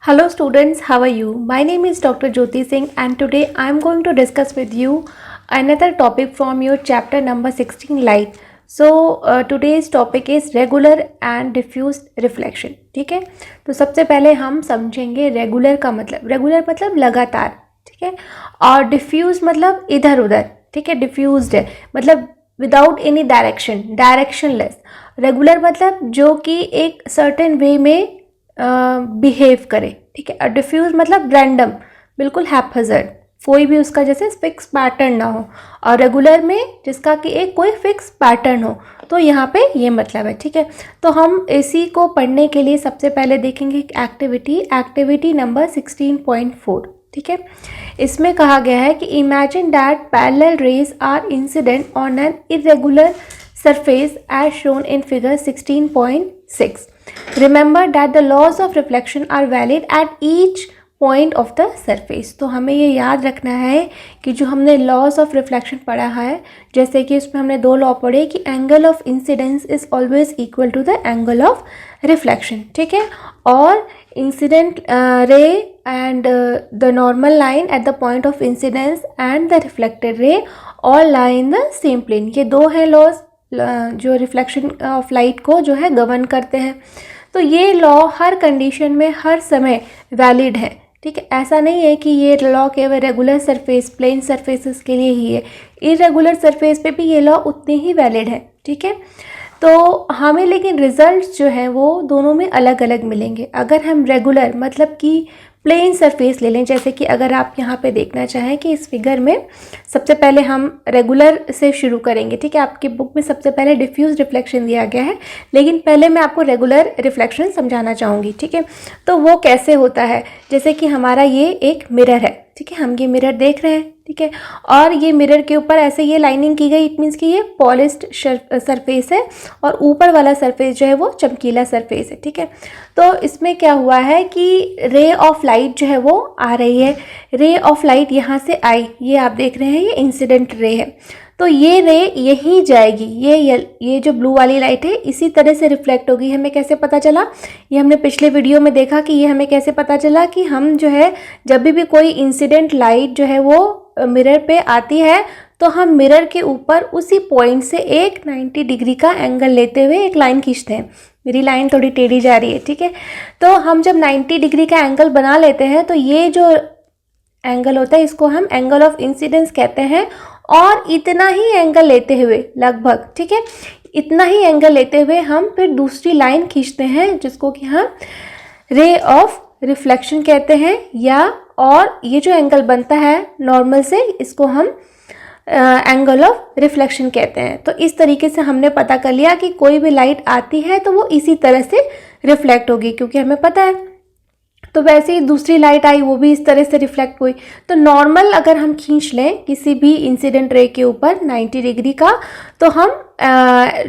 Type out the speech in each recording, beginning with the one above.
Hello students, how are you? My name is Dr. Jyoti Singh and today I am going to discuss with you another topic from your chapter number 16 light. Today's topic is regular and diffuse reflection. ठीक है, तो सबसे पहले हम समझेंगे regular का मतलब। Regular मतलब लगातार, ठीक है, और डिफ्यूज मतलब इधर उधर, ठीक है। डिफ्यूज्ड है मतलब without any direction, directionless. Regular मतलब जो कि एक सर्टेन वे में बिहेव करे, ठीक है। और डिफ्यूज मतलब रैंडम, बिल्कुल हैपहज़र्ड, कोई भी उसका जैसे फिक्स पैटर्न ना हो। और रेगुलर में जिसका कि एक कोई फिक्स पैटर्न हो, तो यहाँ पे ये मतलब है, ठीक है। तो हम इसी को पढ़ने के लिए सबसे पहले देखेंगे एक्टिविटी नंबर 16.4, ठीक है। इसमें कहा गया है कि imagine that parallel rays are incident on an irregular surface as shown in figure 16.6. Remember that the laws of reflection are valid at each point of the surface. तो हमें ये याद रखना है कि जो हमने laws of reflection पढ़ा है, जैसे कि इसमें हमने दो लॉ पढ़े कि angle of incidence is always equal to the angle of reflection, ठीक है। और incident ray and the normal line at the point of incidence and the reflected ray all lie in the same plane. ये दो हैं laws जो reflection of light को जो है गवर्न करते हैं। तो ये लॉ हर कंडीशन में हर समय वैलिड है, ठीक है। ऐसा नहीं है कि ये लॉ केवल रेगुलर सरफेस, प्लेन सरफेसेस के लिए ही है, इरेगुलर सरफेस पे भी ये लॉ उतनी ही वैलिड है, ठीक है। तो हमें लेकिन रिजल्ट्स जो हैं वो दोनों में अलग अलग मिलेंगे। अगर हम रेगुलर मतलब कि प्लेन सरफेस ले लें, जैसे कि अगर आप यहाँ पे देखना चाहें कि इस फिगर में सबसे पहले हम रेगुलर से शुरू करेंगे, ठीक है। आपकी बुक में सबसे पहले डिफ्यूज रिफ्लेक्शन दिया गया है, लेकिन पहले मैं आपको रेगुलर रिफ्लेक्शन समझाना चाहूँगी, ठीक है। तो वो कैसे होता है, जैसे कि हमारा ये एक मिरर है, ठीक है। हम ये मिरर देख रहे हैं, ठीक है, और ये मिरर के ऊपर ऐसे ये लाइनिंग की गई, इट मीन्स कि ये पॉलिश्ड सरफेस है और ऊपर वाला सरफेस जो है वो चमकीला सरफेस है, ठीक है। तो इसमें क्या हुआ है कि रे ऑफ लाइट जो है वो आ रही है, रे ऑफ लाइट यहाँ से आई, ये आप देख रहे हैं ये इंसिडेंट रे है। तो ये रे यहीं जाएगी, ये जो ब्लू वाली लाइट है इसी तरह से रिफ्लेक्ट होगी। हमें कैसे पता चला, ये हमने पिछले वीडियो में देखा कि ये हमें कैसे पता चला कि हम जो है जब भी कोई इंसिडेंट लाइट जो है वो मिरर पे आती है तो हम मिरर के ऊपर उसी पॉइंट से एक 90 डिग्री का एंगल लेते हुए एक लाइन खींचते हैं। मेरी लाइन थोड़ी टेढ़ी जा रही है, ठीक है। तो हम जब 90 डिग्री का एंगल बना लेते हैं तो ये जो एंगल होता है इसको हम एंगल ऑफ इंसिडेंस कहते हैं। और इतना ही एंगल लेते हुए लगभग, ठीक है, इतना ही एंगल लेते हुए हम फिर दूसरी लाइन खींचते हैं जिसको कि हम रे ऑफ रिफ्लेक्शन कहते हैं, या और ये जो एंगल बनता है नॉर्मल से इसको हम एंगल ऑफ रिफ्लेक्शन कहते हैं। तो इस तरीके से हमने पता कर लिया कि कोई भी लाइट आती है तो वो इसी तरह से रिफ्लेक्ट होगी, क्योंकि हमें पता है। तो वैसे ही दूसरी लाइट आई, वो भी इस तरह से रिफ्लेक्ट हुई। तो नॉर्मल अगर हम खींच लें किसी भी इंसिडेंट रे के ऊपर 90 डिग्री का, तो हम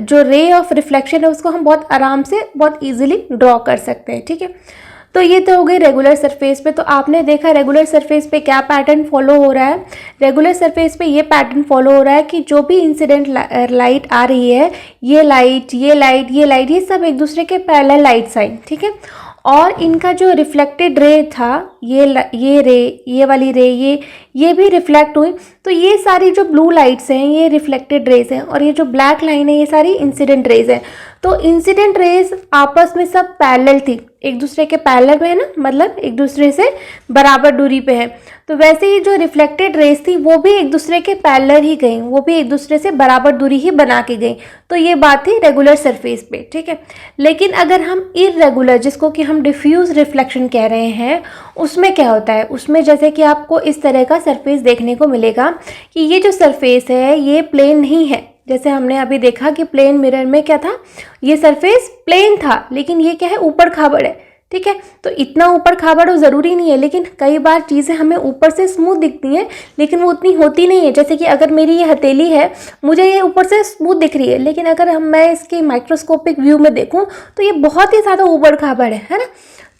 जो रे ऑफ रिफ्लेक्शन है उसको हम बहुत आराम से बहुत इजीली ड्रॉ कर सकते हैं, ठीक है। तो ये तो हो गई रेगुलर सरफेस पे। तो आपने देखा रेगुलर सरफेस पे क्या पैटर्न फॉलो हो रहा है। रेगुलर सरफेस पे ये पैटर्न फॉलो हो रहा है कि जो भी इंसिडेंट लाइट आ रही है, ये लाइट, ये लाइट, ये लाइट, ये सब एक दूसरे के पैरेलल लाइट्स आई, ठीक है। और इनका जो रिफ्लेक्टेड रे था, ये रे, ये वाली रे, ये भी रिफ्लेक्ट हुई। तो ये सारी जो ब्लू लाइट्स हैं ये रिफ्लेक्टेड रेज हैं, और ये जो ब्लैक लाइन है ये सारी इंसिडेंट रेज हैं। तो इंसिडेंट रेज आपस में सब पैरेलल थी, एक दूसरे के पैरेलल में है ना, मतलब एक दूसरे से बराबर दूरी पे है। तो वैसे ही जो रिफ्लेक्टेड रेज थी वो भी एक दूसरे के पैरेलल ही गई, वो भी एक दूसरे से बराबर दूरी ही बना के गई। तो ये बात थी रेगुलर सरफेस पे, ठीक है। लेकिन अगर हम इरेगुलर, जिसको कि हम डिफ्यूज रिफ्लेक्शन कह रहे हैं, उसमें क्या होता है, उसमें जैसे कि आपको इस तरह का सरफेस देखने को मिलेगा कि ये जो सरफेस है ये प्लेन नहीं है। जैसे हमने अभी देखा कि प्लेन मिरर में क्या था, ये सरफेस प्लेन था, लेकिन ये क्या है, ऊपर खाबड़ है, ठीक है। तो इतना ऊपर खाबड़ हो ज़रूरी नहीं है, लेकिन कई बार चीज़ें हमें ऊपर से स्मूथ दिखती हैं लेकिन वो उतनी होती नहीं है। जैसे कि अगर मेरी ये हथेली है, मुझे ये ऊपर से स्मूथ दिख रही है, लेकिन अगर मैं इसके माइक्रोस्कोपिक व्यू में देखूँ तो ये बहुत ही ज़्यादा ऊबड़ खाबड़ है ना।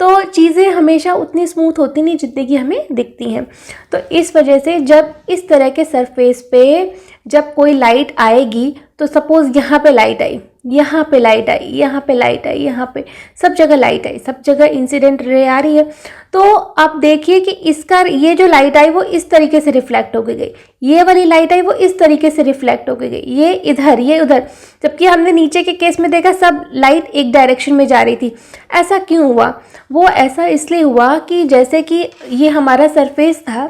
तो चीज़ें हमेशा उतनी स्मूथ होती नहीं जितनी कि हमें दिखती हैं। तो इस वजह से जब इस तरह के सरफेस पे जब कोई लाइट आएगी, तो सपोज़ यहाँ पे लाइट आई, यहाँ पे लाइट आई, यहाँ पे लाइट आई, यहाँ पे सब जगह लाइट आई, सब जगह इंसिडेंट रे आ रही है। तो आप देखिए कि इसका ये जो लाइट आई वो इस तरीके से रिफ्लेक्ट होके गई, ये वाली लाइट आई वो इस तरीके से रिफ्लेक्ट होके गई, ये इधर ये उधर। जबकि हमने नीचे के केस में देखा सब लाइट एक डायरेक्शन में जा रही थी। ऐसा क्यों हुआ? वो ऐसा इसलिए हुआ कि जैसे कि ये हमारा सरफेस था,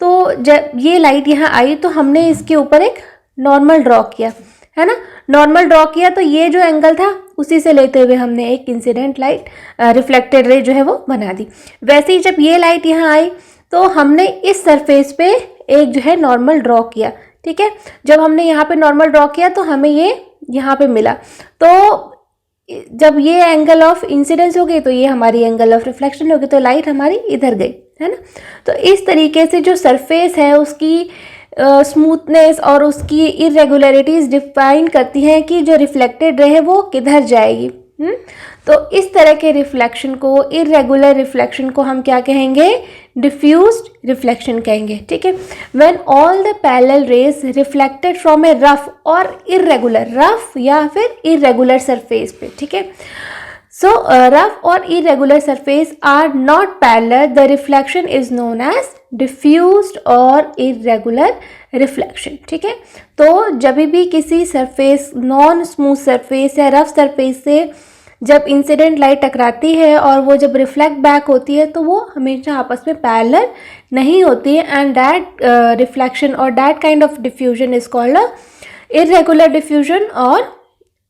तो जब ये लाइट यहाँ आई तो हमने इसके ऊपर एक नॉर्मल ड्रॉ किया, है ना। नॉर्मल ड्रॉ किया तो ये जो एंगल था उसी से लेते हुए हमने एक इंसिडेंट लाइट रिफ्लेक्टेड रे जो है वो बना दी। वैसे ही जब ये लाइट यहाँ आई तो हमने इस सरफेस पे एक जो है नॉर्मल ड्रॉ किया, ठीक है। जब हमने यहाँ पे नॉर्मल ड्रॉ किया तो हमें ये यहाँ पे मिला। तो जब ये एंगल ऑफ इंसिडेंस हो गई तो ये हमारी एंगल ऑफ रिफ्लेक्शन हो गई, तो लाइट हमारी इधर गई, है ना। तो इस तरीके से जो सरफेस है उसकी स्मूथनेस और उसकी इरेगुलरिटीज़ डिफाइन करती हैं कि जो रिफ्लेक्टेड रे है वो किधर जाएगी। तो इस तरह के रिफ्लेक्शन को, इरेगुलर रिफ्लेक्शन को हम क्या कहेंगे? डिफ्यूज्ड रिफ्लेक्शन कहेंगे, ठीक है। When all the parallel raise reflected from A rough और इरेगुलर, रफ या फिर इरेगुलर सरफेस पे, ठीक है। So rough or irregular surface are not parallel. The reflection is known as diffused or irregular reflection. ठीक है। तो जब भी किसी सरफेस, नॉन स्मूथ सरफेस या रफ सरफेस से जब इंसिडेंट लाइट टकराती है और वो जब रिफ्लेक्ट बैक होती है तो वो हमेशा आपस में पैरेलल नहीं होती है, एंड दैट रिफ्लेक्शन और that kind of diffusion is called irregular diffusion. और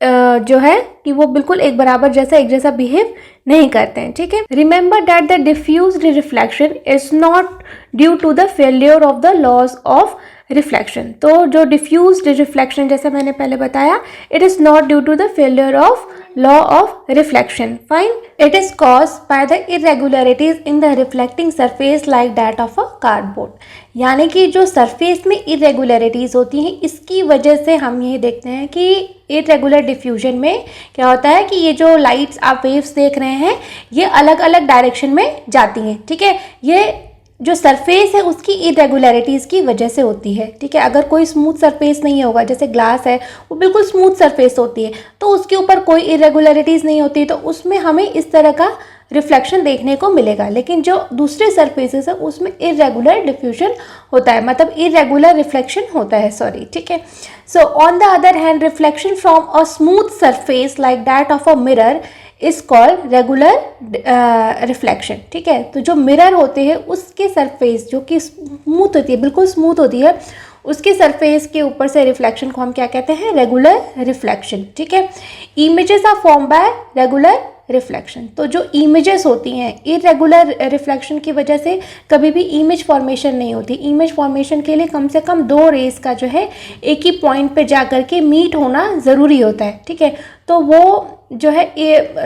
जो है कि वो बिल्कुल एक बराबर जैसा, एक जैसा बिहेव नहीं करते हैं, ठीक है। Remember that the diffused reflection is not due to the failure of the laws of reflection. तो जो डिफ्यूज्ड रिफ्लेक्शन, जैसा मैंने पहले बताया, it is not due to the failure of law of reflection, fine. It is caused by the irregularities in the reflecting surface like that of a cardboard. यानी कि जो surface में इरेगुलरिटीज होती हैं, इसकी वजह से हम ये देखते हैं कि इरेगुलर डिफ्यूजन में क्या होता है कि ये जो लाइट्स आप वेव्स देख रहे हैं ये अलग अलग डायरेक्शन में जाती हैं, ठीक है। ये जो सरफेस है उसकी इरेगुलरिटीज़ की वजह से होती है, ठीक है। अगर कोई स्मूथ सरफेस नहीं होगा, जैसे ग्लास है वो बिल्कुल स्मूथ सरफेस होती है तो उसके ऊपर कोई इरेगुलरिटीज़ नहीं होती, तो उसमें हमें इस तरह का रिफ्लेक्शन देखने को मिलेगा। लेकिन जो दूसरे सरफेसेस है उसमें इरेगुलर डिफ्यूजन होता है, मतलब इरेगुलर रिफ्लेक्शन होता है, सॉरी, ठीक है। So on the other hand reflection from a smooth surface like that of a mirror is called regular reflection, ठीक है। तो जो मिरर होते हैं उसके सरफेस जो कि स्मूथ होती है, बिल्कुल स्मूथ होती है, उसके सरफेस के ऊपर से रिफ्लेक्शन को हम क्या कहते हैं? रेगुलर रिफ्लेक्शन, ठीक है। Images are form by regular reflection. तो जो इमेजेस होती हैं, इरेगुलर रिफ्लेक्शन की वजह से कभी भी इमेज फॉर्मेशन नहीं होती। इमेज फॉर्मेशन के लिए कम से कम दो रेस का जो है एक ही पॉइंट पे जा कर के मीट होना ज़रूरी होता है, ठीक है। तो वो जो है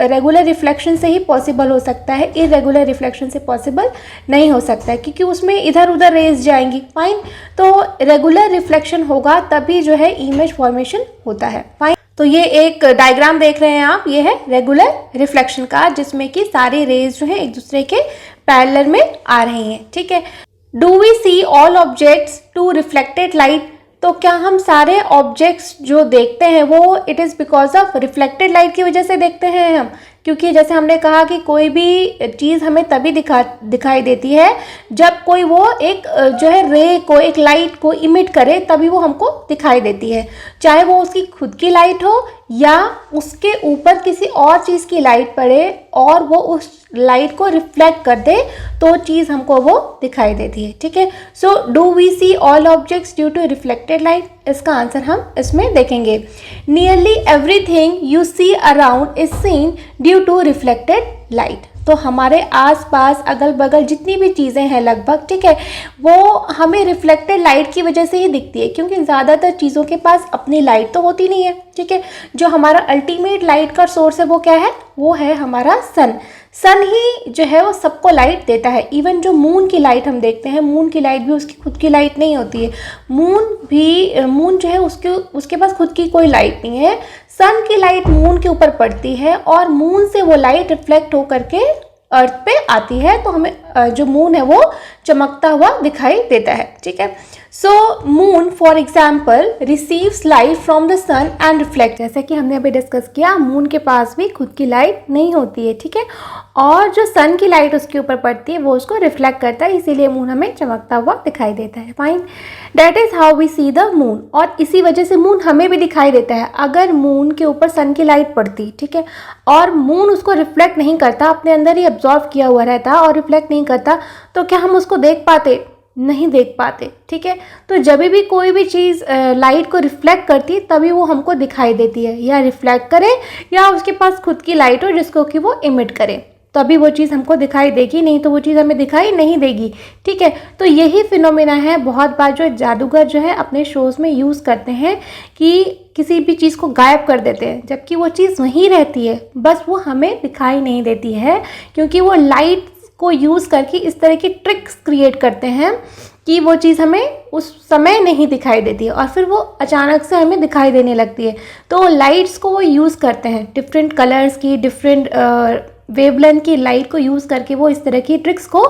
रेगुलर रिफ्लेक्शन से ही पॉसिबल हो सकता है, इरेगुलर रिफ्लेक्शन से पॉसिबल नहीं हो सकता है, क्योंकि उसमें इधर उधर रेस जाएंगी, फाइन। तो रेगुलर रिफ्लेक्शन होगा तभी जो है इमेज फॉर्मेशन होता है, फाइन। तो ये एक डायग्राम देख रहे हैं आप, ये है रेगुलर रिफ्लेक्शन का, जिसमें कि सारी रेज जो है एक दूसरे के पैरेलल में आ रही हैं, ठीक है। Do we see all objects to reflected light? तो क्या हम सारे ऑब्जेक्ट्स जो देखते हैं वो it is because of reflected light की वजह से देखते हैं हम? क्योंकि जैसे हमने कहा कि कोई भी चीज़ हमें तभी दिखाई देती है जब कोई वो एक जो है रे को, एक लाइट को इमिट करे, तभी वो हमको दिखाई देती है। चाहे वो उसकी खुद की लाइट हो या उसके ऊपर किसी और चीज़ की लाइट पड़े और वो उस लाइट को रिफ्लेक्ट कर दे तो चीज़ हमको वो दिखाई देती है, ठीक है। So do we see all objects due to reflected light? इसका आंसर हम इसमें देखेंगे। Nearly everything you see around is seen due to reflected light. तो हमारे आसपास अगल बगल जितनी भी चीज़ें हैं लगभग, ठीक है, वो हमें रिफ्लेक्टेड लाइट की वजह से ही दिखती है, क्योंकि ज़्यादातर चीज़ों के पास अपनी लाइट तो होती नहीं है, ठीक है। जो हमारा अल्टीमेट लाइट का सोर्स है वो क्या है? वो है हमारा सन। सन ही जो है वो सबको लाइट देता है। इवन जो मून की लाइट हम देखते हैं, मून की लाइट भी उसकी खुद की लाइट नहीं होती है। मून जो है उसके पास खुद की कोई लाइट नहीं है। सन की लाइट मून के ऊपर पड़ती है और मून से वो लाइट रिफ्लेक्ट होकर के अर्थ पे आती है, तो हमें जो मून है वो चमकता हुआ दिखाई देता है, ठीक है। So moon for example receives light from the sun and reflect, जैसे कि हमने अभी डिस्कस किया मून के पास भी खुद की लाइट नहीं होती है, ठीक है, और जो सन की लाइट उसके ऊपर पड़ती है वो उसको रिफ्लेक्ट करता है, इसीलिए मून हमें चमकता हुआ दिखाई देता है। Fine, that is how we see the moon, और इसी वजह से मून हमें भी दिखाई देता है। अगर मून के ऊपर सन की लाइट पड़ती, ठीक है, और मून उसको रिफ्लेक्ट नहीं करता, अपने अंदर ही अब्जॉर्व किया हुआ रहता और रिफ्लेक्ट नहीं करता, तो क्या हम उसको देख पाते? नहीं देख पाते, ठीक है। तो जब भी कोई भी चीज़ लाइट को रिफ्लेक्ट करती है तभी वो हमको दिखाई देती है, या रिफ्लेक्ट करे या उसके पास खुद की लाइट हो जिसको कि वो इमिट करे, तभी वो चीज़ हमको दिखाई देगी, नहीं तो वो चीज़ हमें दिखाई नहीं देगी, ठीक है। तो यही फिनोमेना है, बहुत बार जो जादूगर जो है अपने शोज़ में यूज़ करते हैं कि किसी भी चीज़ को गायब कर देते हैं, जबकि वो चीज़ वहीं रहती है, बस वो हमें दिखाई नहीं देती है, क्योंकि वो लाइट को यूज़ करके इस तरह की ट्रिक्स क्रिएट करते हैं कि वो चीज़ हमें उस समय नहीं दिखाई देती है और फिर वो अचानक से हमें दिखाई देने लगती है। तो लाइट्स को वो यूज़ करते हैं, डिफरेंट कलर्स की, डिफरेंट वेवलेंथ की लाइट को यूज़ करके वो इस तरह की ट्रिक्स को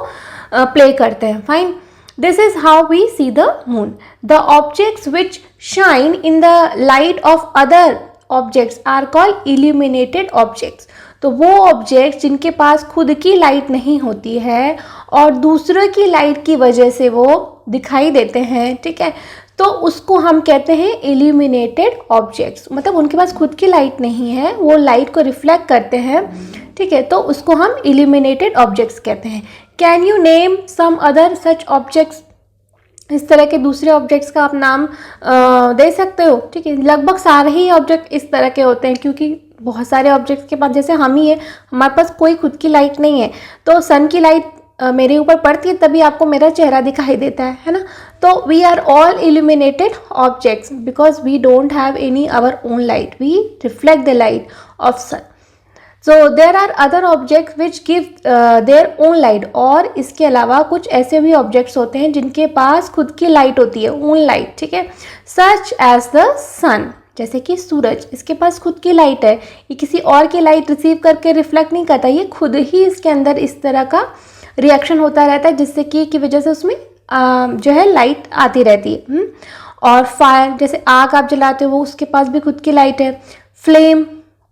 प्ले करते हैं। Fine, this is how we see the moon. The objects which shine in the light of other objects are called illuminated objects. तो वो ऑब्जेक्ट्स जिनके पास खुद की लाइट नहीं होती है और दूसरों की लाइट की वजह से वो दिखाई देते हैं, ठीक है, तो उसको हम कहते हैं इल्यूमिनेटेड ऑब्जेक्ट्स। मतलब उनके पास खुद की लाइट नहीं है, वो लाइट को रिफ्लेक्ट करते हैं, ठीक है, तो उसको हम इल्यूमिनेटेड ऑब्जेक्ट्स कहते हैं। Can you name some other such objects? इस तरह के दूसरे ऑब्जेक्ट्स का आप नाम दे सकते हो, ठीक है। लगभग सारे ही ऑब्जेक्ट इस तरह के होते हैं, क्योंकि बहुत सारे ऑब्जेक्ट्स के पास, जैसे हम ही है, हमारे पास कोई खुद की लाइट नहीं है, तो सन की लाइट मेरे ऊपर पड़ती है तभी आपको मेरा चेहरा दिखाई देता है ना। तो we are all illuminated objects because we don't have any our own light, we reflect the light of sun. So there are other objects which give their own light, और इसके अलावा कुछ ऐसे भी ऑब्जेक्ट्स होते हैं जिनके पास खुद की लाइट होती है, ओन लाइट, ठीक है, सच एज द सन, जैसे कि सूरज, इसके पास खुद की लाइट है, ये किसी और की लाइट रिसीव करके रिफ्लेक्ट नहीं करता, ये खुद ही इसके अंदर इस तरह का रिएक्शन होता रहता है जिससे कि वजह से उसमें जो है लाइट आती रहती है। और फायर, जैसे आग आप जलाते हो, वो उसके पास भी खुद की लाइट है। फ्लेम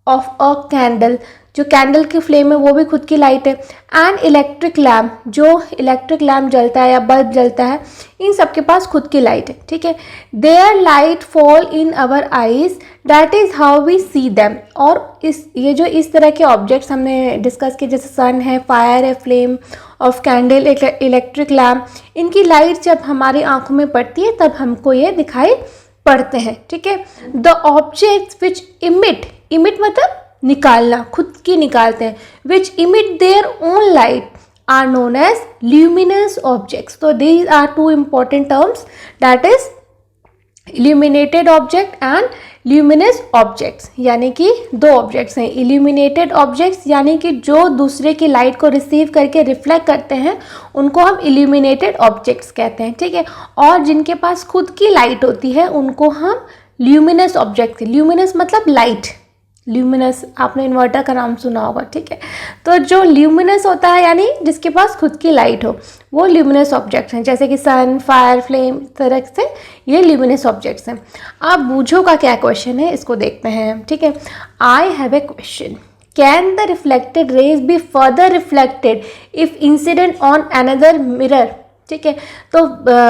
ऑफ अ कैंडल, जो कैंडल की फ्लेम है वो भी खुद की लाइट है। एंड इलेक्ट्रिक लैम्प, जो इलेक्ट्रिक लैम्प जलता है या बल्ब जलता है, इन सब के पास खुद की लाइट है, ठीक है। Their light fall in our eyes, that is how we see them. और ये जो इस तरह के ऑब्जेक्ट्स हमने डिस्कस किए, जैसे सन है, फायर है, flame of candle, electric lamp, इनकी लाइट जब हमारी आंखों में पड़ती है तब हमको ये दिखाई पड़ते हैं, ठीक है। The objects which emit, emit मतलब निकालना, खुद की निकालते हैं, which emit their own light are known as luminous objects. तो these are two important terms, that is illuminated object and luminous objects. यानी कि दो ऑब्जेक्ट्स हैं, इल्यूमिनेटेड ऑब्जेक्ट्स यानी कि जो दूसरे की लाइट को रिसीव करके रिफ्लेक्ट करते हैं, उनको हम इल्यूमिनेटेड ऑब्जेक्ट्स कहते हैं, ठीक है। और जिनके पास खुद की लाइट होती है उनको हम ल्यूमिनस ऑब्जेक्ट, ल्यूमिनस मतलब लाइट, ल्यूमिनस आपने इन्वर्टर का नाम सुना होगा, ठीक है। तो जो ल्यूमिनस होता है यानी जिसके पास खुद की लाइट हो, वो ल्यूमिनस ऑब्जेक्ट्स हैं, जैसे कि सन, फायर, फ्लेम, इस तरह से ये ल्यूमिनस ऑब्जेक्ट्स हैं। आप बूझो का क्या क्वेश्चन है इसको देखते हैं, ठीक है। I have a question, can the reflected raise be further reflected if incident on another mirror, ठीक है। तो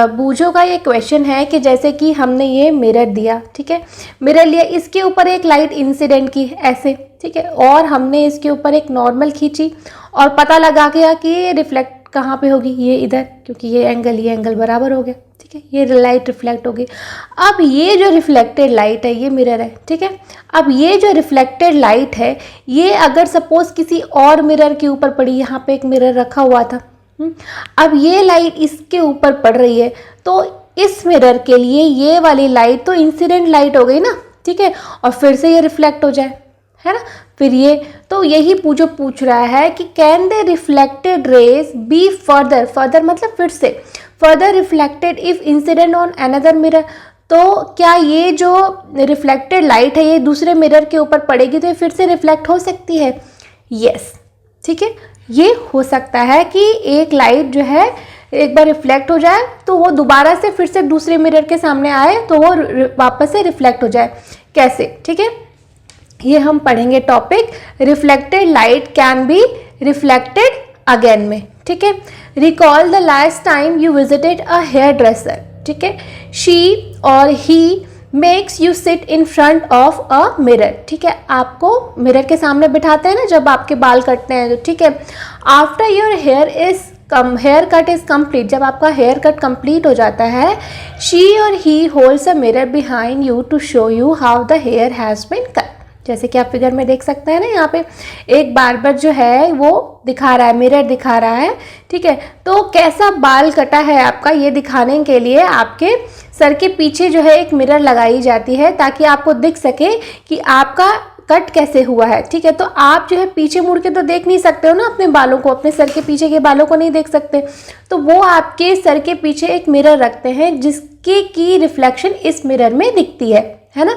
बूझो का ये क्वेश्चन है कि जैसे कि हमने ये मिरर दिया, ठीक है, मिरर लिया, इसके ऊपर एक लाइट इंसिडेंट की ऐसे, ठीक है, और हमने इसके ऊपर एक नॉर्मल खींची और पता लगा गया कि ये रिफ्लेक्ट कहाँ पे होगी, ये इधर, क्योंकि ये एंगल बराबर हो गया, ठीक है, ये लाइट रिफ्लेक्ट होगी। अब ये जो रिफ्लेक्टेड लाइट है, ये मिरर है, ठीक है। अब ये जो रिफ्लेक्टेड लाइट है, ये अगर सपोज किसी और मिरर के ऊपर पड़ी, यहाँ पे एक मिरर रखा हुआ था, अब ये लाइट इसके ऊपर पड़ रही है, तो इस मिरर के लिए ये वाली लाइट तो इंसिडेंट लाइट हो गई ना, ठीक है, और फिर से ये रिफ्लेक्ट हो जाए, है ना। फिर ये तो यही पूछ रहा है कि can the reflected raise be further, further मतलब फिर से, further reflected if incident on another mirror. तो क्या ये जो रिफ्लेक्टेड लाइट है ये दूसरे मिरर के ऊपर पड़ेगी तो ये फिर से रिफ्लेक्ट हो सकती है? यस, ठीक है, ये हो सकता है कि एक लाइट जो है एक बार रिफ्लेक्ट हो जाए तो वो दोबारा से फिर से दूसरे मिरर के सामने आए तो वो वापस से रिफ्लेक्ट हो जाए, कैसे, ठीक है। ये हम पढ़ेंगे topic reflected light can be reflected again में, ठीक है। Recall the last time you visited a hair dresser, ठीक है। शी और he makes you sit in front of a mirror, ठीक है। आपको मिरर के सामने बिठाते हैं ना जब आपके बाल कटते हैं, ठीक है। After your hair cut is complete, जब आपका हेयर कट कंप्लीट हो जाता है, शी और he holds a mirror behind you to show you how the hair has been cut. जैसे कि आप फिगर में देख सकते हैं ना, यहाँ पे एक बार्बर जो है वो दिखा रहा है, मिरर दिखा रहा है, ठीक है। तो कैसा बाल कटा है आपका ये दिखाने के लिए आपके सर के पीछे जो है एक मिरर लगाई जाती है ताकि आपको दिख सके कि आपका कट कैसे हुआ है, ठीक है। तो आप जो है पीछे मुड़ के तो देख नहीं सकते हो ना अपने बालों को, अपने सर के पीछे के बालों को नहीं देख सकते, तो वो आपके सर के पीछे एक मिरर रखते हैं जिसके की रिफ्लेक्शन इस मिरर में दिखती है ना।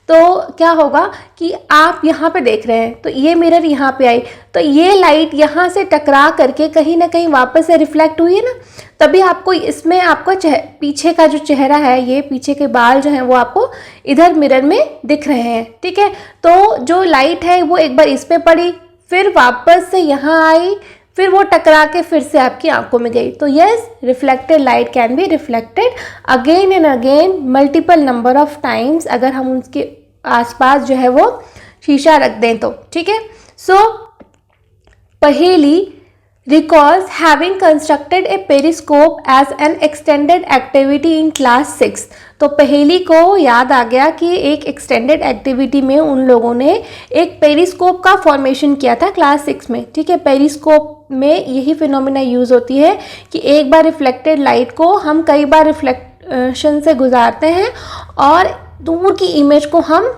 तो क्या होगा कि आप यहाँ पे देख रहे हैं तो ये मिरर यहाँ पे आई तो ये लाइट यहाँ से टकरा करके कहीं ना कहीं वापस से रिफ्लेक्ट हुई है ना, तभी आपको इसमें आपका पीछे का जो चेहरा है, ये पीछे के बाल जो हैं वो आपको इधर मिरर में दिख रहे हैं, ठीक है। तो जो लाइट है वो एक बार इस पे पड़ी, फिर वापस से यहाँ आई, फिर वो टकरा के फिर से आपकी आंखों में गई। तो yes, reflected light can be reflected again and again multiple number of times, अगर हम उसके आसपास जो है वो शीशा रख दें तो, ठीक है। सो पहेली recalls having constructed a periscope as an extended activity in class 6। तो पहेली को याद आ गया कि एक एक्सटेंडेड एक्टिविटी में उन लोगों ने एक पेरिस्कोप का फॉर्मेशन किया था क्लास 6 में, ठीक है। पेरिस्कोप में यही फिनोमिना यूज़ होती है कि एक बार रिफ्लेक्टेड लाइट को हम कई बार रिफ्लेक्शन से गुजारते हैं और दूर की इमेज को हम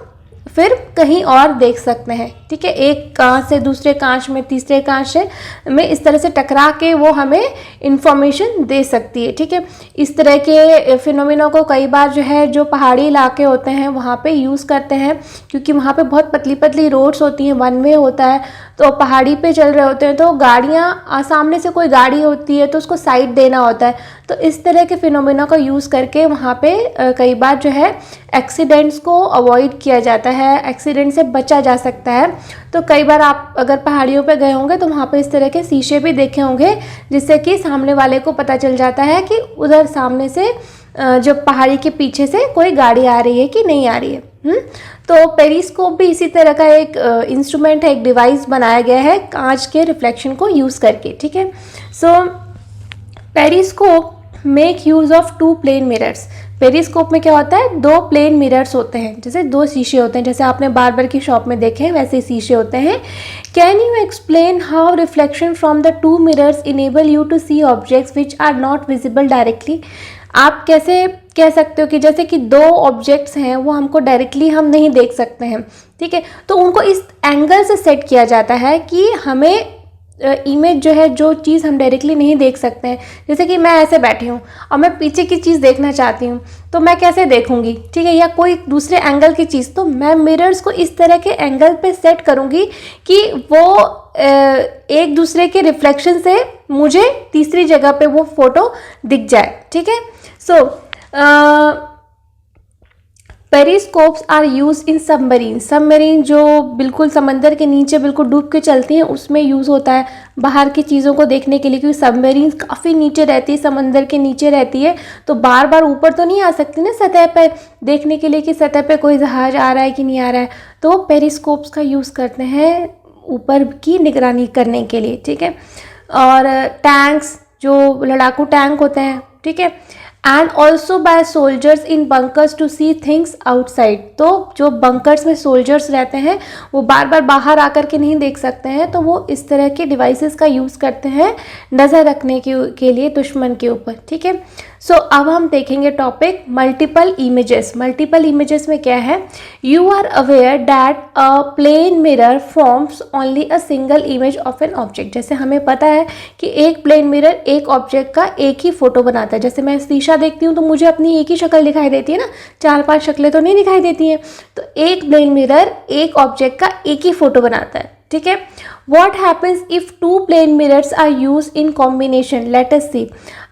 फिर कहीं और देख सकते हैं, ठीक है। एक कांच से दूसरे कांच में, तीसरे कांच से में इस तरह से टकरा के वो हमें इंफॉर्मेशन दे सकती है, ठीक है। इस तरह के फिनोमिना को कई बार जो है जो पहाड़ी इलाके होते हैं वहाँ पे यूज़ करते हैं, क्योंकि वहाँ पे बहुत पतली पतली रोड्स होती हैं, वन वे होता है, तो पहाड़ी पे चल रहे होते हैं तो गाड़ियाँ, सामने से कोई गाड़ी होती है तो उसको साइड देना होता है, तो इस तरह के फिनोमिना का यूज़ करके वहाँ पे कई बार जो है एक्सीडेंट्स को अवॉइड किया जाता है, एक्सीडेंट से बचा जा सकता है। तो कई बार आप अगर पहाड़ियों पे गए होंगे तो वहाँ पे इस तरह के शीशे भी देखे होंगे जिससे कि सामने वाले को पता चल जाता है कि उधर सामने से जो पहाड़ी के पीछे से कोई गाड़ी आ रही है कि नहीं आ रही है। तो पेरिस्कोप भी इसी तरह का एक इंस्ट्रूमेंट है, एक डिवाइस बनाया गया है कांच के रिफ्लेक्शन को यूज़ करके, ठीक है। So periscope make use of two plane mirrors. Periscope में क्या होता है, दो प्लेन मिरर्स होते हैं, जैसे दो शीशे होते हैं, जैसे आपने बार्बर की शॉप में देखे हैं वैसे शीशे होते हैं। Can you explain how reflection from the two mirrors enable you to see objects which are not visible directly. आप कैसे कह सकते हो कि जैसे कि दो ऑब्जेक्ट्स हैं वो हमको डायरेक्टली हम नहीं देख सकते हैं, ठीक है। तो उनको इस एंगल से सेट किया जाता है कि हमें इमेज जो है, जो चीज़ हम डायरेक्टली नहीं देख सकते हैं, जैसे कि मैं ऐसे बैठी हूँ और मैं पीछे की चीज़ देखना चाहती हूँ तो मैं कैसे देखूँगी, ठीक है, या कोई दूसरे एंगल की चीज़, तो मैं मिरर्स को इस तरह के एंगल पे सेट करूँगी कि वो एक दूसरे के रिफ्लेक्शन से मुझे तीसरी जगह पे वो फोटो दिख जाए, ठीक है। So periscopes are use in submarine. Submarine जो बिल्कुल समंदर के नीचे बिल्कुल डूब के चलती हैं उसमें यूज़ होता है बाहर की चीज़ों को देखने के लिए, क्योंकि सबमरीन काफ़ी नीचे रहती है, समंदर के नीचे रहती है, तो बार बार ऊपर तो नहीं आ सकती ना सतह पर देखने के लिए कि सतह पे कोई जहाज आ रहा है कि नहीं आ रहा है, तो पेरिस्कोप्स का यूज़ करते हैं ऊपर की निगरानी करने के लिए, ठीक है। और टैंक्स, जो लड़ाकू टैंक होते हैं, ठीक है, and also by soldiers in bunkers to see things outside. तो जो बंकर्स में सोल्जर्स रहते हैं वो बार बार बाहर आकर के नहीं देख सकते हैं, तो वो इस तरह के डिवाइसेस का यूज़ करते हैं नज़र रखने के लिए दुश्मन के ऊपर, ठीक है। सो अब हम देखेंगे topic multiple images. Multiple images में क्या है, you are aware that a plane mirror forms only a single image of an object. जैसे हमें पता है कि एक प्लेन मिरर एक ऑब्जेक्ट का एक ही फोटो बनाता है। जैसे मैं शीशा देखती हूँ तो मुझे अपनी एक ही शक्ल दिखाई देती है ना, 4-5 शक्लें तो नहीं दिखाई देती हैं। तो एक प्लेन मिरर एक ऑब्जेक्ट का एक ही फोटो बनाता है, ठीक है। What happens if two plane mirrors are use in combination, let us see.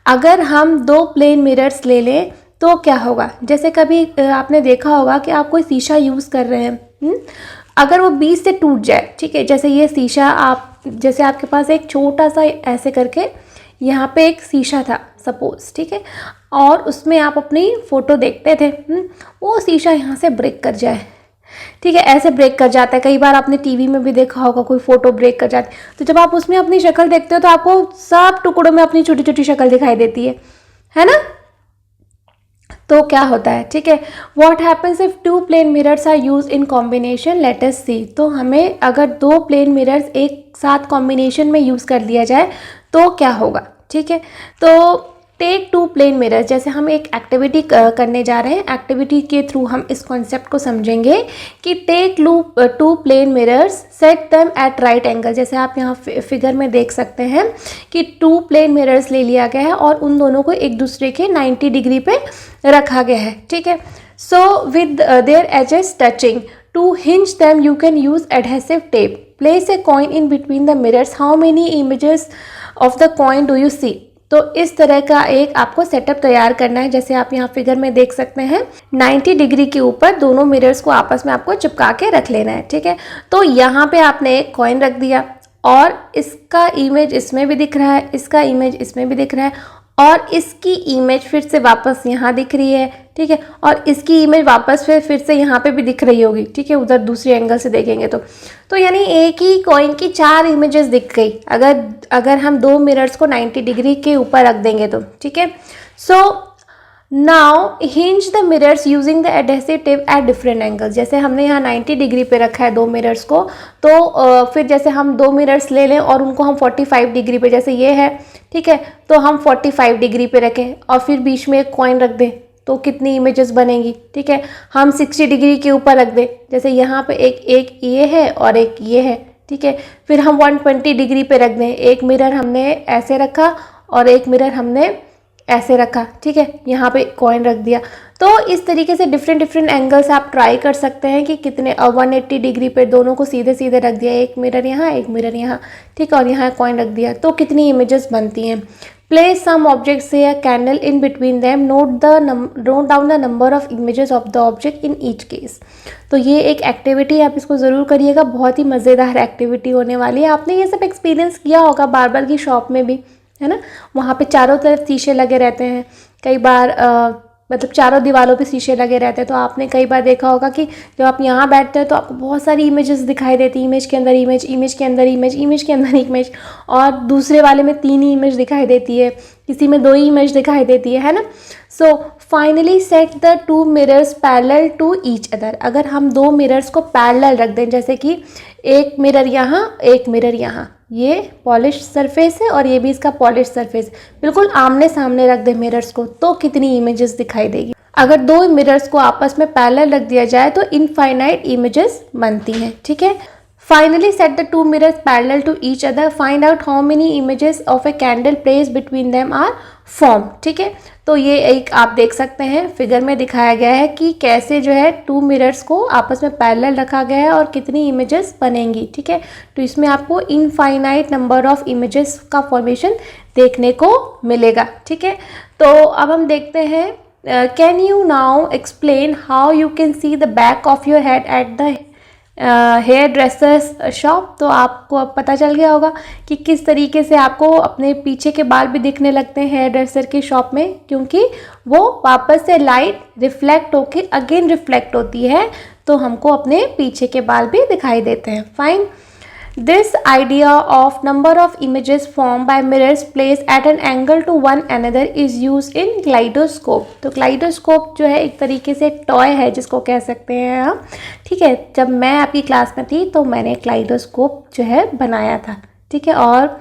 अगर हम दो प्लेन मिरर्स ले लें तो क्या होगा। जैसे कभी आपने देखा होगा कि आप कोई शीशा यूज़ कर रहे हैं, अगर वो बीच से टूट जाए, ठीक है, जैसे ये शीशा आप, जैसे आपके पास एक छोटा सा ऐसे करके यहाँ पे एक शीशा था सपोज, ठीक है, और उसमें आप अपनी फ़ोटो देखते थे, वो शीशा यहाँ से ब्रेक कर जाए, ठीक है, ऐसे ब्रेक कर जाता है। कई बार आपने टीवी में भी देखा होगा कोई फ़ोटो ब्रेक कर जाती है, तो जब आप उसमें अपनी शक्ल देखते हो तो आपको सब टुकड़ों में अपनी छोटी छोटी शक्ल दिखाई देती है ना। तो क्या होता है, ठीक है। What happens if two plane mirrors are use in combination, let us see. तो हमें अगर दो प्लेन मिरर्स एक साथ कॉम्बिनेशन में यूज़ कर दिया जाए तो क्या होगा, ठीक है। तो टेक टू प्लेन मिरर्स, जैसे हम एक एक्टिविटी करने जा रहे हैं, एक्टिविटी के थ्रू हम इस कॉन्सेप्ट को समझेंगे कि take two plane mirrors, set them at right angle. जैसे आप यहाँ फिगर में देख सकते हैं कि टू प्लेन मिरर्स ले लिया गया है और उन दोनों को एक दूसरे के 90 डिग्री पे रखा गया है, ठीक है। So with their edges touching, to hinge them you can use adhesive tape. Place a coin in between the mirrors, how many images of the coin do you see. तो इस तरह का एक आपको सेटअप तैयार करना है। जैसे आप यहाँ फिगर में देख सकते हैं 90 डिग्री के ऊपर दोनों मिरर्स को आपस में आपको चिपका के रख लेना है, ठीक है। तो यहाँ पे आपने एक कॉइन रख दिया और इसका इमेज इसमें भी दिख रहा है, इसका इमेज इसमें भी दिख रहा है और इसकी इमेज फिर से वापस यहाँ दिख रही है, ठीक है, और इसकी इमेज वापस फिर से यहाँ पे भी दिख रही होगी, ठीक है, उधर दूसरे एंगल से देखेंगे तो यानी एक ही कॉइन की 4 इमेजेस दिख गई अगर हम दो मिरर्स को 90 डिग्री के ऊपर रख देंगे तो, ठीक है। So now hinge the mirrors using the adhesive tape at different angles. जैसे हमने यहाँ 90 डिग्री पे रखा है दो मिरर्स को, तो फिर जैसे हम दो मिरर्स ले लें और उनको हम 45 डिग्री पे, जैसे ये है, ठीक है, तो हम 45 डिग्री पे रखें और फिर बीच में एक कॉइन रख दें तो कितनी इमेजेस बनेंगी, ठीक है। हम 60 डिग्री के ऊपर रख दें, जैसे यहाँ पे एक ये है और एक ये है, ठीक है, फिर हम 120 डिग्री पे रख दें। एक मिरर हमने ऐसे रखा और एक मिरर हमने ऐसे रखा, ठीक है, यहाँ पे कॉइन रख दिया। तो इस तरीके से डिफरेंट एंगल्स आप ट्राई कर सकते हैं कि कितने 180 डिग्री पे दोनों को सीधे सीधे रख दिया, एक मिरर यहाँ एक मिरर यहाँ, ठीक है, और यहाँ कॉइन रख दिया तो कितनी इमेजेस बनती हैं। प्लेस सम ऑब्जेक्ट से अ candle in between them, note down the number of images of the object in each case. तो ये एक एक्टिविटी आप इसको ज़रूर करिएगा, बहुत ही मज़ेदार एक्टिविटी होने वाली है। आपने ये सब एक्सपीरियंस किया होगा बार्बर की शॉप में भी, है ना, वहाँ पे चारों तरफ शीशे लगे रहते हैं, कई बार मतलब चारों दीवारों पे शीशे लगे रहते हैं। तो आपने कई बार देखा होगा कि जब आप यहाँ बैठते हैं तो आपको बहुत सारी इमेजेस दिखाई देती, इमेज के अंदर इमेज, इमेज के अंदर इमेज, इमेज के अंदर इमेज, और दूसरे वाले में 3 ही इमेज दिखाई देती है, किसी में 2 ही इमेज दिखाई देती है ना। So finally set the 2 mirrors parallel to each other. अगर हम 2 मिरर्स को पैरेलल रख दें, जैसे कि एक मिरर यहाँ एक मिरर यहाँ, ये पॉलिश सरफेस है और ये भी इसका पॉलिश सरफेस, बिल्कुल आमने सामने रख दे मिरर्स को तो कितनी इमेजेस दिखाई देगी। अगर 2 मिरर्स को आपस में पैरेलल रख दिया जाए तो इनफाइनाइट इमेजेस बनती हैं, ठीक है। Finally set the 2 mirrors parallel to each other, find out how many images of a candle place between them are form, ठीक है। तो ये एक आप देख सकते हैं फिगर में दिखाया गया है कि कैसे जो है 2 मिरर्स को आपस में पैरेलल रखा गया है और कितनी इमेजेस बनेंगी, ठीक है। तो इसमें आपको इनफाइनाइट नंबर ऑफ इमेजेस का फॉर्मेशन देखने को मिलेगा, ठीक है। तो अब हम देखते हैं, can you now explain how you can see the back of your head at the hair dresser's shop. तो आपको अब पता चल गया होगा कि किस तरीके से आपको अपने पीछे के बाल भी दिखने लगते हैं हेयर ड्रेसर की शॉप में, क्योंकि वो वापस से लाइट रिफ्लेक्ट होके अगेन रिफ्लेक्ट होती है तो हमको अपने पीछे के बाल भी दिखाई देते हैं। Fine, this idea of number of images form by mirrors place at an angle to one another is use in kaleidoscope. तो ग्लाइडोस्कोप जो है एक तरीके से टॉय है जिसको कह सकते हैं हम, ठीक है। जब मैं आपकी क्लास में थी तो मैंने ग्लाइडोस्कोप जो है बनाया था, ठीक है, और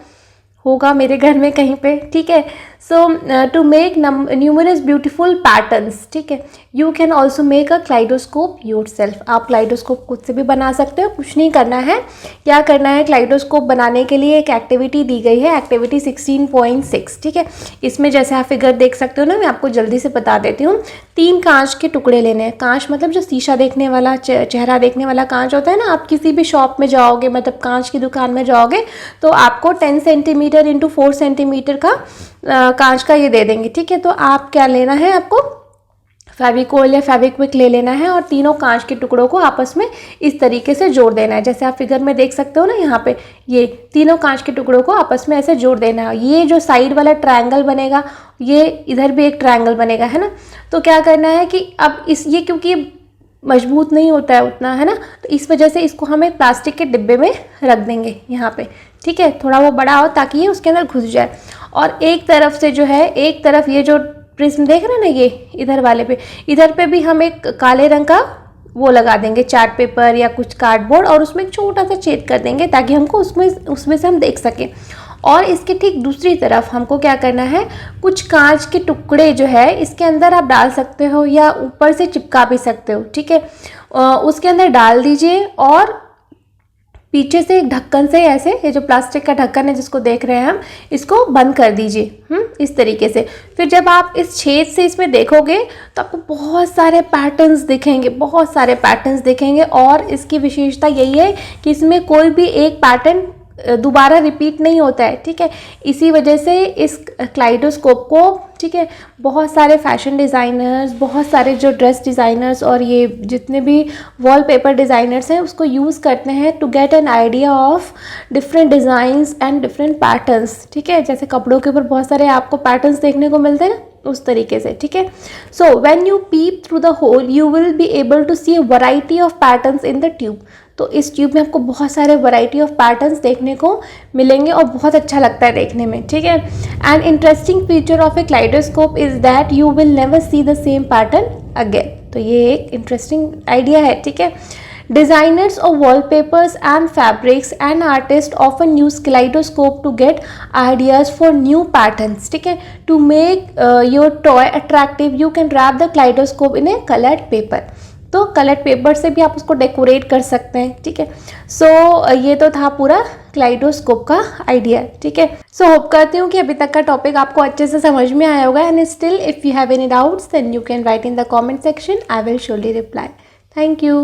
होगा मेरे घर में कहीं पे, ठीक है। So to make numerous beautiful patterns, ठीक है, you can also make a kaleidoscope yourself. आप क्लाइडोस्कोप खुद से भी बना सकते हो, कुछ नहीं करना है। क्या करना है, क्लाइडोस्कोप बनाने के लिए एक एक्टिविटी दी गई है, एक्टिविटी 16.6, ठीक है। इसमें जैसे आप फिगर देख सकते हो ना, मैं आपको जल्दी से बता देती हूँ। 3 कांच के टुकड़े लेने हैं। कांच मतलब जो शीशा देखने वाला, चेहरा देखने वाला कांच होता है ना, आप किसी भी शॉप में जाओगे, मतलब कांच की दुकान में जाओगे तो आपको 10 सेंटीमीटर इंटू 4 सेंटीमीटर का कांच का ये दे देंगे, ठीक है। तो आप क्या लेना है, आपको फेविकोल या फेविक्विक ले लेना है और तीनों कांच के टुकड़ों को आपस में इस तरीके से जोड़ देना है। जैसे आप फिगर में देख सकते हो ना, यहाँ पे ये तीनों कांच के टुकड़ों को आपस में ऐसे जोड़ देना है। ये जो साइड वाला ट्रायंगल बनेगा, ये इधर भी एक ट्रायंगल बनेगा, है ना। तो क्या करना है कि अब ये क्योंकि मजबूत नहीं होता है उतना, है ना, तो इस वजह से इसको हम एक प्लास्टिक के डिब्बे में रख देंगे यहाँ पे, ठीक है। थोड़ा वो बड़ा हो ताकि ये उसके अंदर घुस जाए। और एक तरफ से जो है, एक तरफ ये जो प्रिज्म देख रहे हैं ना, ये इधर वाले पे, इधर पे भी हम एक काले रंग का वो लगा देंगे, चार्ट पेपर या कुछ कार्डबोर्ड, और उसमें एक छोटा सा छेद कर देंगे ताकि हमको उसमें से हम देख सकें। और इसके ठीक दूसरी तरफ हमको क्या करना है, कुछ कांच के टुकड़े जो है इसके अंदर आप डाल सकते हो या ऊपर से चिपका भी सकते हो, ठीक है। उसके अंदर डाल दीजिए और पीछे से एक ढक्कन से ऐसे, ये जो प्लास्टिक का ढक्कन है जिसको देख रहे हैं हम, इसको बंद कर दीजिए इस तरीके से। फिर जब आप इस छेद से इसमें देखोगे तो आपको बहुत सारे पैटर्न्स दिखेंगे, बहुत सारे पैटर्न्स दिखेंगे। और इसकी विशेषता यही है कि इसमें कोई भी एक पैटर्न दोबारा रिपीट नहीं होता है, ठीक है। इसी वजह से इस क्लाइडोस्कोप को, ठीक है, बहुत सारे फैशन डिज़ाइनर्स, बहुत सारे जो ड्रेस डिज़ाइनर्स और ये जितने भी वॉलपेपर डिज़ाइनर्स हैं उसको यूज़ करते हैं to get an idea of different designs and different patterns, ठीक है। जैसे कपड़ों के ऊपर बहुत सारे आपको पैटर्न्स देखने को मिलते हैं ना, उस तरीके से, ठीक है। So when you peep through the hole you will be able to see a variety of patterns in the tube. तो इस ट्यूब में आपको बहुत सारे वैरायटी ऑफ पैटर्न्स देखने को मिलेंगे और बहुत अच्छा लगता है देखने में, ठीक है। And interesting feature of A kaleidoscope is that you will never see the same pattern again. तो ये एक इंटरेस्टिंग आइडिया है, ठीक है। Designers of wallpapers and fabrics and artists often use kaleidoscope to get ideas for new patterns, ठीक है। To make your toy attractive, you can wrap the kaleidoscope in a colored paper। तो coloured paper से भी आप उसको decorate कर सकते हैं, ठीक है। सो ये तो था पूरा क्लाइडोस्कोप का आइडिया, ठीक है। सो होप करती हूँ कि अभी तक का टॉपिक आपको अच्छे से समझ में आया होगा। And still if you have any doubts then you can write in the comment section, I will surely reply. Thank you.